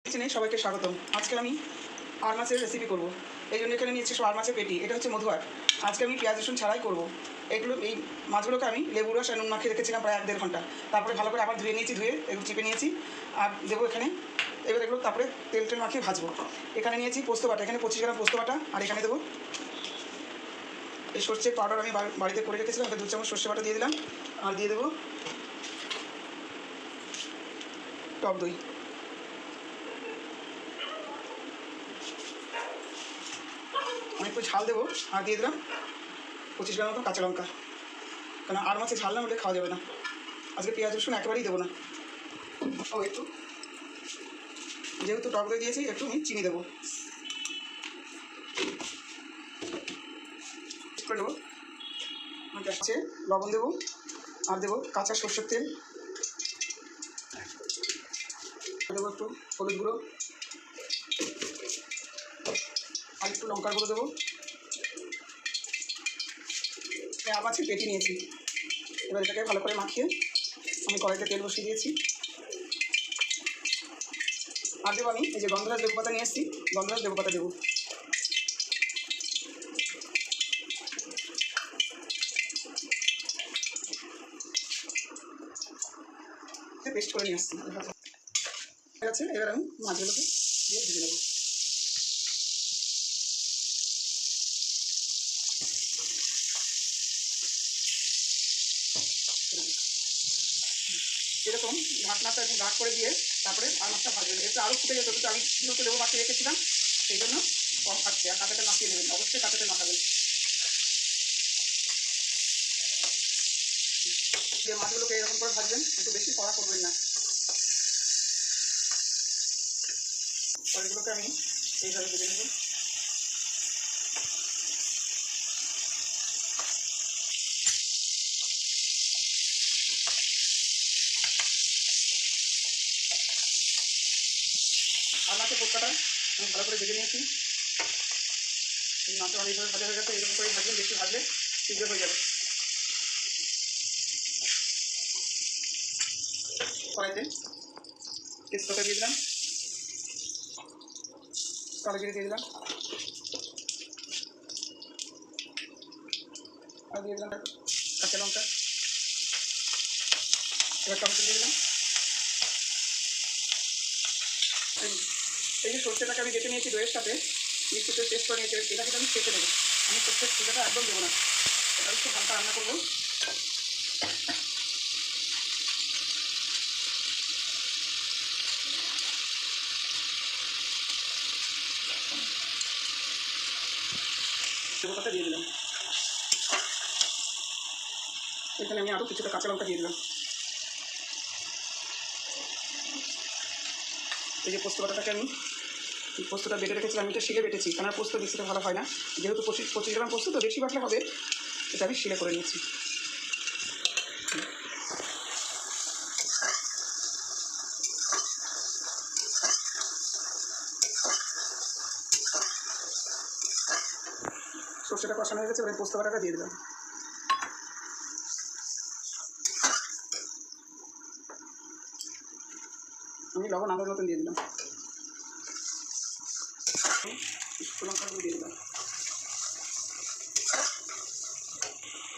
কিচেনে সবাইকে স্বাগতম। আজকে আমি আর মাছের রেসিপি করব। এই জন্য এখানে নিয়েছি আর মাছের পেটি। এটা হচ্ছে মধুয়ার। আজকে আমি পেঁয়াজ রসুন ছাড়াই করব। এই মাছগুলোকে আমি লেবু রস আর নুন মাখিয়ে রেখেছিলাম প্রায় 1-1.5 ঘন্টা। তারপরে ভালো করে আবার ধুয়ে নিয়েছি, ধুয়ে এগুলো চিপে নিয়েছি আর দেবো এখানে। এবার এগুলো তারপরে তেল মাখিয়ে ভাজবো। এখানে নিয়েছি পোস্ত বাটা, এখানে 25 গ্রাম পোস্ত বাটা। আর এখানে দেবো এই সর্ষের পাউডার, আমি বাড়িতে করে রেখেছিলাম। 2 চামচ সর্ষে বাটা দিয়ে দিলাম। আর দিয়ে দেবো টক দই। আমি একটু ঝাল দেবো আর দিয়ে দিলাম 25 গ্রাম মতো কাঁচা লঙ্কা, কারণ আর মাছে ঝাল না হলে খাওয়া যাবে না। আজকে পেঁয়াজ রসুন একেবারেই দেবো না। একটু যেহেতু টক দই দিয়েছি, একটু আমি চিনি দেবো করে দেবো। আছে লবণ দেবো আর দেবো কাঁচা সরষের তেল, দেবো একটু হলুদ গুঁড়ো আর একটু লঙ্কার গুঁড়ো দেবো। আর মাছের পেটি নিয়েছি, এবার এটাকে ভালো করে মাখিয়ে আমি কড়াইতে তেল বসিয়ে দিয়েছি। আর দেবো আমি এই যে গন্ধরাজ লেবু পাতা নিয়ে এসেছি, গন্ধরাজ লেবু পাতা দেবো। পেস্ট করে নিয়ে আসছি। ঠিক আছে, এবার আমি মাছগুলোকে দিয়ে ভেজে নেবো। এরকম ঢাকনাটা একদম ঢাক করে দিয়ে তারপরে আর মাছটা ভাজবেন। একটু আরও ফুটে যেত, কিন্তু আমি যেহেতু লেবু মাখিয়ে রেখেছিলাম সেই জন্য কম থাকছে। আর কাঁচাতে মাখিয়ে নেবেন, অবশ্যই কাঁচাতে মাখাবেন। যে মাছগুলোকে এরকম করে ভাজবেন, একটু বেশি কড়া করবেন না। পরেরগুলোকে আমি এইভাবে ভেজে নেব। আর মাছের পোটকাটা আমি ভালো করে ভেজে নিয়েছি। এই মাছটা আমার এইভাবে ভাজা হয়ে গেছে। এরকম করে ভাজবেন, বেশি ভাজলে শীঘ্র হয়ে যাবে। কড়াইতে তেজপাতা দিয়ে দিলাম, কালো জিরে দিয়ে দিলাম আর দিয়ে দিলাম কাঁচা লঙ্কা। এবার টমেটো দিয়ে দিলাম। এই যে সর্ষেটাকে আমি বেটে নিয়েছি দইয়ের সাথে মিক্সিতে পেস্ট করে নিয়েছি, এটাকে আমি কেটে নেবো। আমি সর্ষের ফুটাটা একদম দেবো না, এটা একটু হালকা রান্না করবো। লেবুটা দিয়ে দিলাম। এখানে আমি আরও কিছুটা কাঁচা লঙ্কা দিয়ে দিলাম। এই যে পোস্ত বাটাটাকে আমি পোস্তটা বেটে রেখেছিলাম, আমি এটা শিলে বেটেছি, কারণ পোস্ত মিক্সিতে ভালো হয় না। যেহেতু 25 গ্রাম পোস্ত তো বেশি বাটলে হবে, এটা আমি শিলে করে নিয়েছি। সর্ষেটা কষানো হয়ে গেছে, এবার পোস্ত বাটাটা দিয়ে দিলাম। আমি লবণ আন্দাজ মতন দিয়ে দিলাম, লঙ্কাগুলো দিয়ে দিলাম,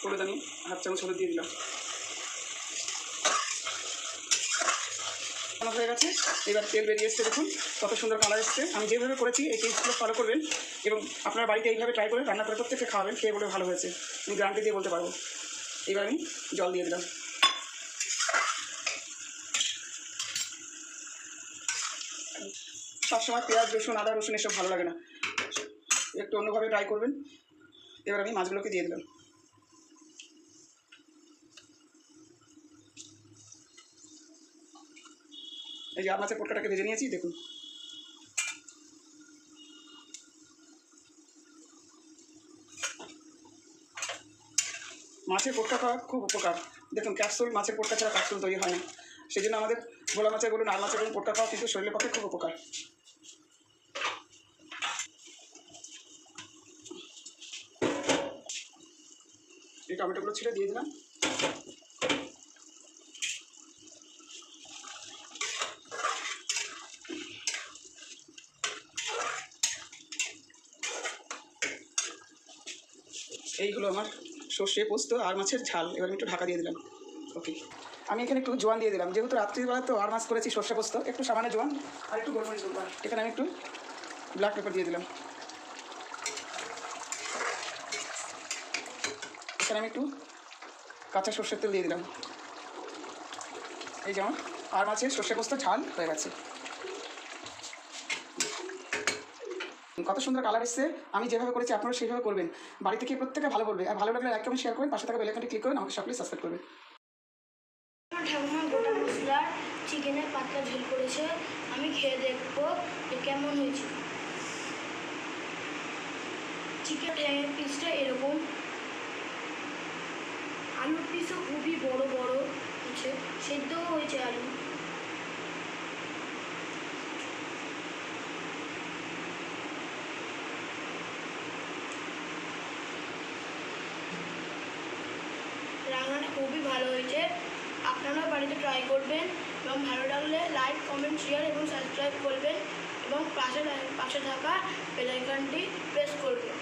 হলুদ আমি 1/2 চামচ হলুদ দিয়ে দিলাম। হয়ে গেছে, এবার তেল বেরিয়ে এসছে, দেখুন কত সুন্দর কালার এসছে। আমি যেভাবে করেছি এই টিপসগুলো ফলো করবেন এবং আপনার বাড়িতে এইভাবে ট্রাই করে রান্না করে প্রত্যেককে খাওয়াবেন, খেয়ে বলে ভালো হয়েছে, আমি গ্যারান্টি দিয়ে বলতে পারবো। এবার আমি জল দিয়ে দিলাম। সবসময় পেঁয়াজ রসুন আদা রসুন এসব ভালো লাগে না, একটু অন্যভাবে ট্রাই করবেন। এবার আমি মাছগুলোকে দিয়ে দিলাম। এই যে আর মাছের পোটকাটাকে ভেজে নিয়েছি, দেখুন মাছের পোটকা খাওয়া খুব উপকার। দেখুন ক্যাপসুল, মাছের পোটকা ছাড়া ক্যাপসুল তৈরি হয় না, সেই জন্য আমাদের ভোলা মাছের বলুন আর মাছের বলুন পোটকা খাওয়া কিন্তু শরীরের পক্ষে খুব উপকার। এই টমেটোগুলো ছিঁড়ে দিয়ে দিলাম। এই হলো আমার সর্ষে পোস্ত আর মাছের ঝাল। এবার আমি একটু ঢাকা দিয়ে দিলাম। ওকে, আমি এখানে একটু জোয়ান দিয়ে দিলাম, যেহেতু রাত্রিবেলা তো আর মাছ করেছি সর্ষে পোস্ত, একটু সামান্য জোয়ান আর একটু গোলমরিচ গুঁড়ো। এখানে আমি একটু ব্ল্যাক পেপার দিয়ে দিলাম। এখানে আমি একটু কাঁচা সর্ষের তেল দিয়ে দিলাম। এই যেমন আর মাছের সর্ষে পোস্ত ঝাল হয়ে গেছে। কত সুন্দর কালার এসছে। আমি যেভাবে করেছি আপনারা সেইভাবে করবেন। বাড়িতে গিয়ে প্রত্যেকে ভালো বলবে। আর ভালো লাগলে লাইক কমেন্ট শেয়ার করেন, পাশে থাকা বেল আইকনটি ক্লিক করেন, আমাকে সকলেই সাবস্ক্রাইব করবেন। ঠাকুমা গোটা মশলার চিকেনের পাতলা ঝোল করেছে, আমি খেয়ে দেখবো যে কেমন হয়েছে। চিকেন পিসটা এরকম, আলুর পিসও খুবই বড় বড় হচ্ছে, সেদ্ধও হয়েছে আলু। রান্নাটা খুবই ভালো হয়েছে, আপনারাও বাড়িতে ট্রাই করবেন এবং ভালো লাগলে লাইক কমেন্ট শেয়ার এবং সাবস্ক্রাইব করবেন এবং পাশে থাকা বেল আইকনটি প্রেস করবেন।